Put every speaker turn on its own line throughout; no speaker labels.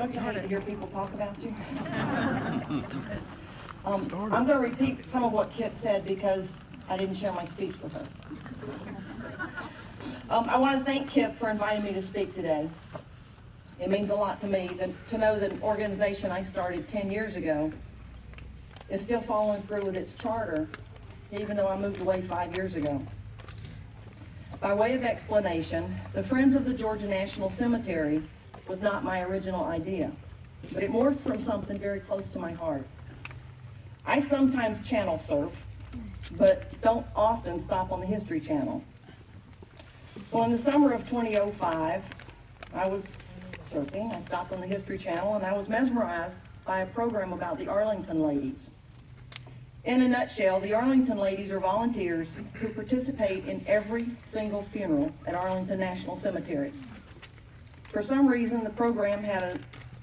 Don't you hate to hear people talk about you? I'm going to repeat some of what Kip said because I didn't share my speech with her. I want to thank Kip for inviting me to speak today. It means a lot to me to know that an organization I started 10 years ago is still following through with its charter, even though I moved away 5 years ago. By way of explanation, the Friends of the Georgia National Cemetery was not my original idea, but it morphed from something very close to my heart. I sometimes channel surf, but don't often stop on the History Channel. Well, in the summer of 2005, I was surfing. I stopped on the History Channel, and I was mesmerized by a program about the Arlington Ladies. In a nutshell, the Arlington Ladies are volunteers who participate in every single funeral at Arlington National Cemetery. For some reason, the program had a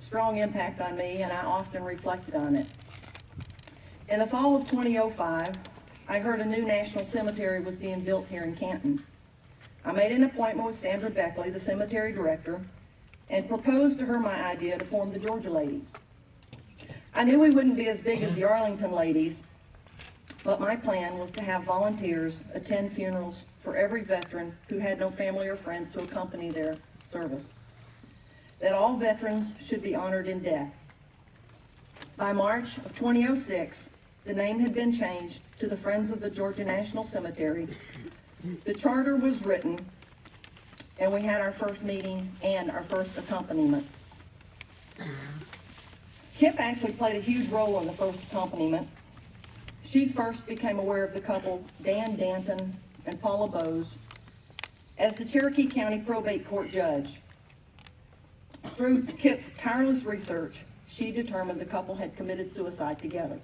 strong impact on me, and I often reflected on it. In the fall of 2005, I heard a new national cemetery was being built here in Canton. I made an appointment with Sandra Beckley, the cemetery director, and proposed to her my idea to form the Georgia Ladies. I knew we wouldn't be as big as the Arlington Ladies, but my plan was to have volunteers attend funerals for every veteran who had no family or friends to accompany their service. That all veterans should be honored in death. By March of 2006, the name had been changed to the Friends of the Georgia National Cemetery. The charter was written, and we had our first meeting and our first accompaniment. Kip actually played a huge role in the first accompaniment. She first became aware of the couple, Dan Danton and Paula Bowes, as the Cherokee County Probate Court judge. Through Kip's tireless research, she determined the couple had committed suicide together.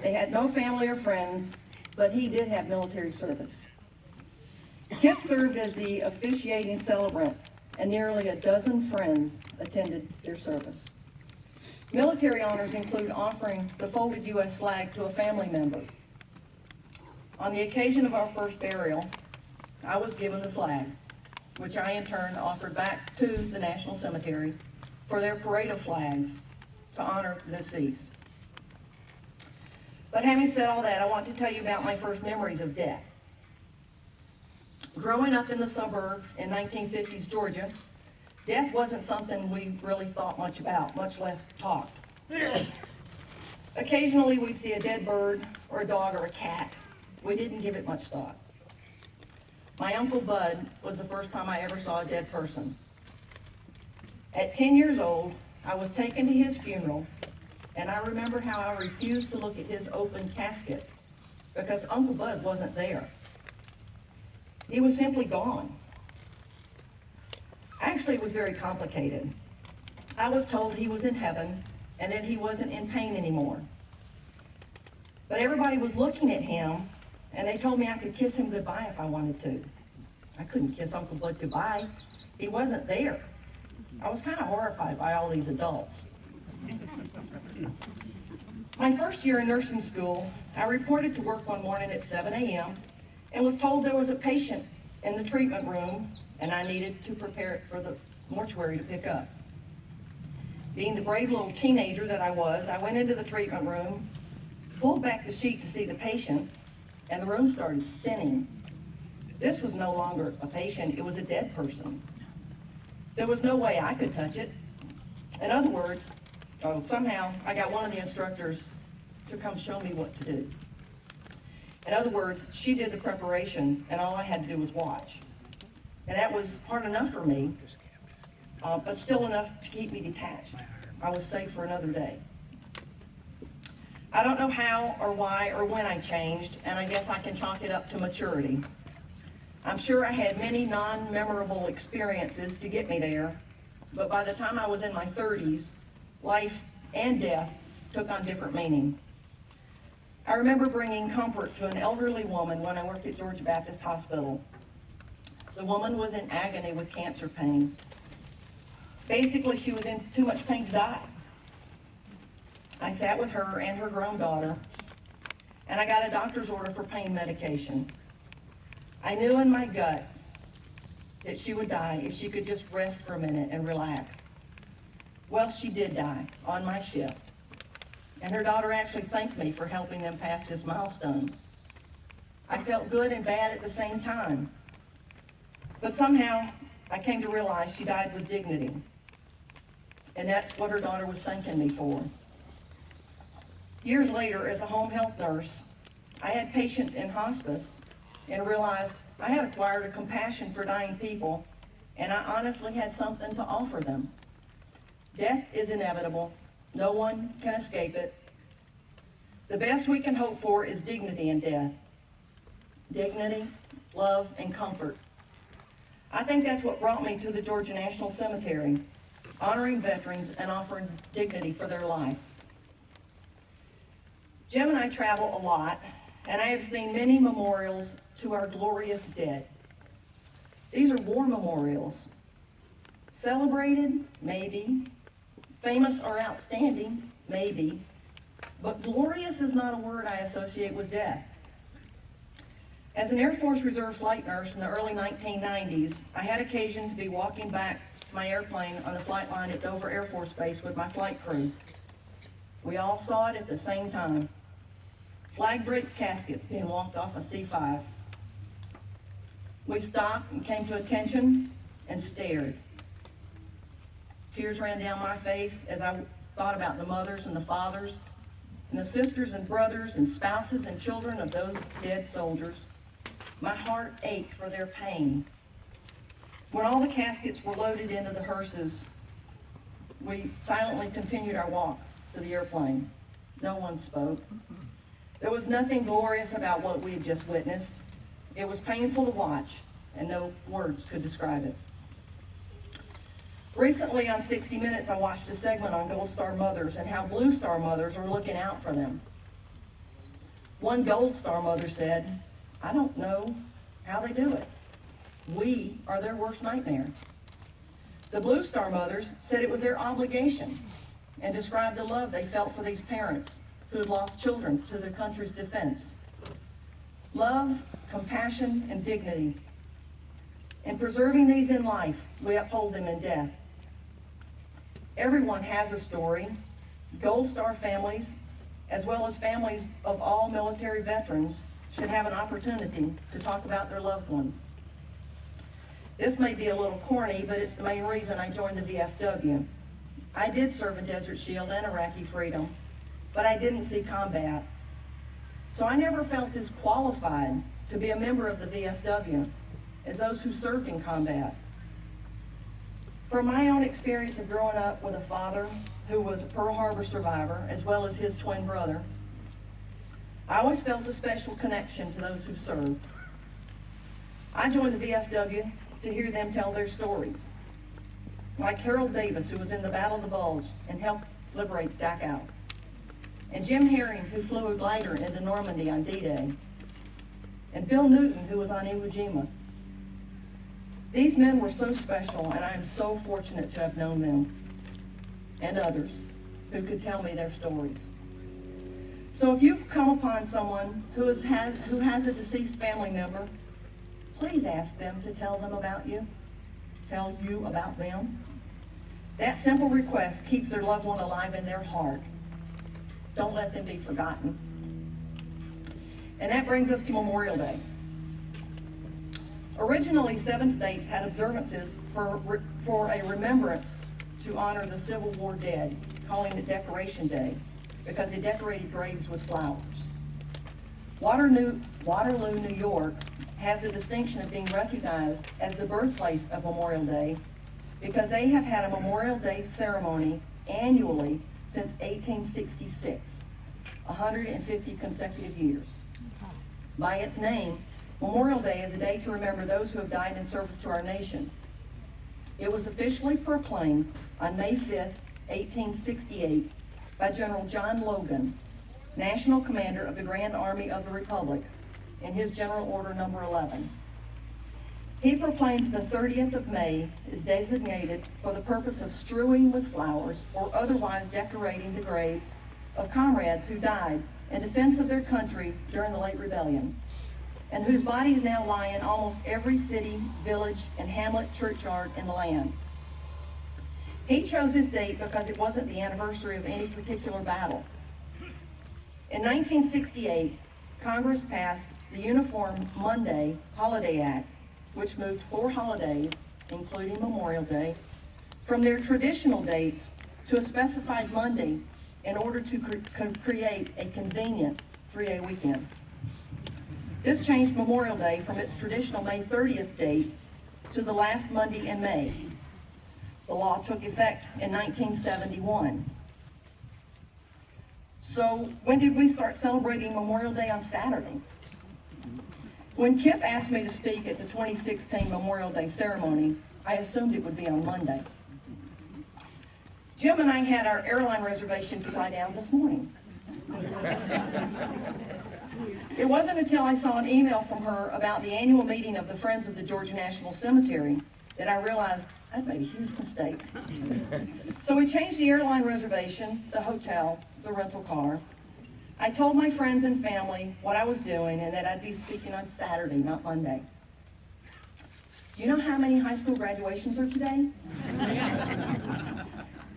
They had no family or friends, but he did have military service. Kip served as the officiating celebrant, and nearly a dozen friends attended their service. Military honors include offering the folded U.S. flag to a family member. On the occasion of our first burial, I was given the flag, which I in turn offered back to the National Cemetery for their parade of flags to honor the deceased. But having said all that, I want to tell you about my first memories of death. Growing up in the suburbs in 1950s Georgia, death wasn't something we really thought much about, much less talked. Occasionally we'd see a dead bird or a dog or a cat. We didn't give it much thought. My Uncle Bud was the first time I ever saw a dead person. At 10 years old, I was taken to his funeral, and I remember how I refused to look at his open casket because Uncle Bud wasn't there. He was simply gone. Actually, it was very complicated. I was told he was in heaven and that he wasn't in pain anymore. But everybody was looking at him, and they told me I could kiss him goodbye if I wanted to. I couldn't kiss Uncle Bud goodbye. He wasn't there. I was kind of horrified by all these adults. My first year in nursing school, I reported to work one morning at 7 a.m. and was told there was a patient in the treatment room and I needed to prepare it for the mortuary to pick up. Being the brave little teenager that I was, I went into the treatment room, pulled back the sheet to see the patient, and the room started spinning. This was no longer a patient, it was a dead person. There was no way I could touch it. In other words, somehow I got one of the instructors to come show me what to do. In other words, she did the preparation and all I had to do was watch. And that was hard enough for me, but still enough to keep me detached. I was safe for another day. I don't know how or why or when I changed, and I guess I can chalk it up to maturity. I'm sure I had many non-memorable experiences to get me there, but by the time I was in my 30s, life and death took on different meaning. I remember bringing comfort to an elderly woman when I worked at Georgia Baptist Hospital. The woman was in agony with cancer pain. Basically, she was in too much pain to die. I sat with her and her grown daughter, and I got a doctor's order for pain medication. I knew in my gut that she would die if she could just rest for a minute and relax. Well, she did die on my shift, and her daughter actually thanked me for helping them pass this milestone. I felt good and bad at the same time, but somehow I came to realize she died with dignity, and that's what her daughter was thanking me for. Years later, as a home health nurse, I had patients in hospice and realized I had acquired a compassion for dying people, and I honestly had something to offer them. Death is inevitable. No one can escape it. The best we can hope for is dignity in death. Dignity, love, and comfort. I think that's what brought me to the Georgia National Cemetery, honoring veterans and offering dignity for their life. Jim and I travel a lot, and I have seen many memorials to our glorious dead. These are war memorials. Celebrated, maybe. Famous or outstanding, maybe. But glorious is not a word I associate with death. As an Air Force Reserve flight nurse in the early 1990s, I had occasion to be walking back to my airplane on the flight line at Dover Air Force Base with my flight crew. We all saw it at the same time. Flag draped caskets being walked off a C-5. We stopped and came to attention and stared. Tears ran down my face as I thought about the mothers and the fathers and the sisters and brothers and spouses and children of those dead soldiers. My heart ached for their pain. When all the caskets were loaded into the hearses, we silently continued our walk to the airplane. No one spoke. There was nothing glorious about what we had just witnessed. It was painful to watch, and no words could describe it. Recently on 60 Minutes, I watched a segment on Gold Star mothers and how Blue Star mothers are looking out for them. One Gold Star mother said, "I don't know how they do it. We are their worst nightmare." The Blue Star mothers said it was their obligation and described the love they felt for these parents who had lost children to their country's defense. Love, compassion, and dignity. In preserving these in life, we uphold them in death. Everyone has a story. Gold Star families, as well as families of all military veterans, should have an opportunity to talk about their loved ones. This may be a little corny, but it's the main reason I joined the VFW. I did serve in Desert Shield and Iraqi Freedom, but I didn't see combat. So I never felt as qualified to be a member of the VFW as those who served in combat. From my own experience of growing up with a father who was a Pearl Harbor survivor, as well as his twin brother, I always felt a special connection to those who served. I joined the VFW to hear them tell their stories, like Harold Davis, who was in the Battle of the Bulge and helped liberate Dachau, and Jim Herring, who flew a glider into Normandy on D-Day, and Bill Newton, who was on Iwo Jima. These men were so special, and I am so fortunate to have known them and others who could tell me their stories. So if you come upon someone who has a deceased family member, please ask them to tell you about them. That simple request keeps their loved one alive in their heart. Don't let them be forgotten. And that brings us to Memorial Day. Originally, 7 states had observances for a remembrance to honor the Civil War dead, calling it Decoration Day, because they decorated graves with flowers. Waterloo, New York, has the distinction of being recognized as the birthplace of Memorial Day because they have had a Memorial Day ceremony annually since 1866, 150 consecutive years. By its name, Memorial Day is a day to remember those who have died in service to our nation. It was officially proclaimed on May 5th, 1868, by General John Logan, National Commander of the Grand Army of the Republic, in his General Order Number 11. He proclaimed the 30th of May is designated for the purpose of strewing with flowers or otherwise decorating the graves of comrades who died in defense of their country during the late rebellion, and whose bodies now lie in almost every city, village, and hamlet churchyard in the land. He chose his date because it wasn't the anniversary of any particular battle. In 1968, Congress passed the Uniform Monday Holiday Act, which moved 4 holidays, including Memorial Day, from their traditional dates to a specified Monday in order to create a convenient 3-day weekend. This changed Memorial Day from its traditional May 30th date to the last Monday in May. The law took effect in 1971. So when did we start celebrating Memorial Day on Saturday? When Kip asked me to speak at the 2016 Memorial Day ceremony, I assumed it would be on Monday. Jim and I had our airline reservation to fly down this morning. It wasn't until I saw an email from her about the annual meeting of the Friends of the Georgia National Cemetery that I realized I'd made a huge mistake. So we changed the airline reservation, the hotel, the rental car. I told my friends and family what I was doing and that I'd be speaking on Saturday, not Monday. Do you know how many high school graduations are today?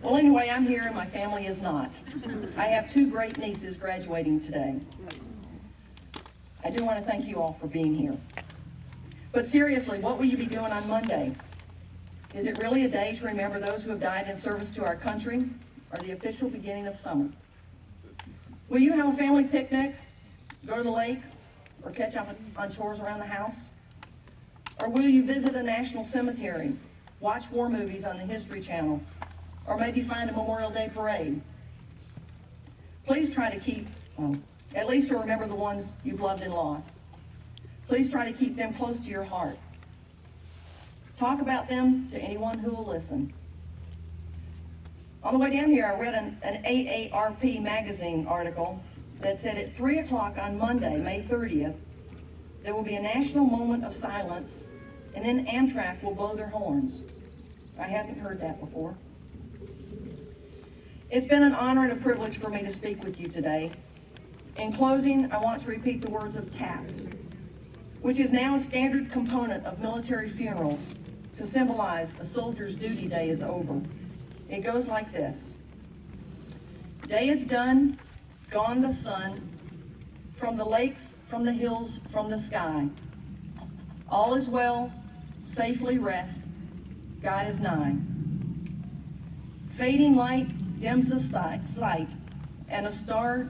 Well, anyway, I'm here and my family is not. I have 2 great nieces graduating today. I do want to thank you all for being here. But seriously, what will you be doing on Monday? Is it really a day to remember those who have died in service to our country, or the official beginning of summer? Will you have a family picnic, go to the lake, or catch up on chores around the house? Or will you visit a national cemetery, watch war movies on the History Channel, or maybe find a Memorial Day parade? Please try to keep, at least to remember the ones you've loved and lost. Please try to keep them close to your heart. Talk about them to anyone who will listen. On the way down here, I read an AARP magazine article that said at 3 o'clock on Monday, May 30th, there will be a national moment of silence, and then Amtrak will blow their horns. I haven't heard that before. It's been an honor and a privilege for me to speak with you today. In closing, I want to repeat the words of TAPS, which is now a standard component of military funerals to symbolize a soldier's duty day is over. It goes like this. Day is done, gone the sun, from the lakes, from the hills, from the sky. All is well, safely rest, God is nigh. Fading light dims the sight, and a star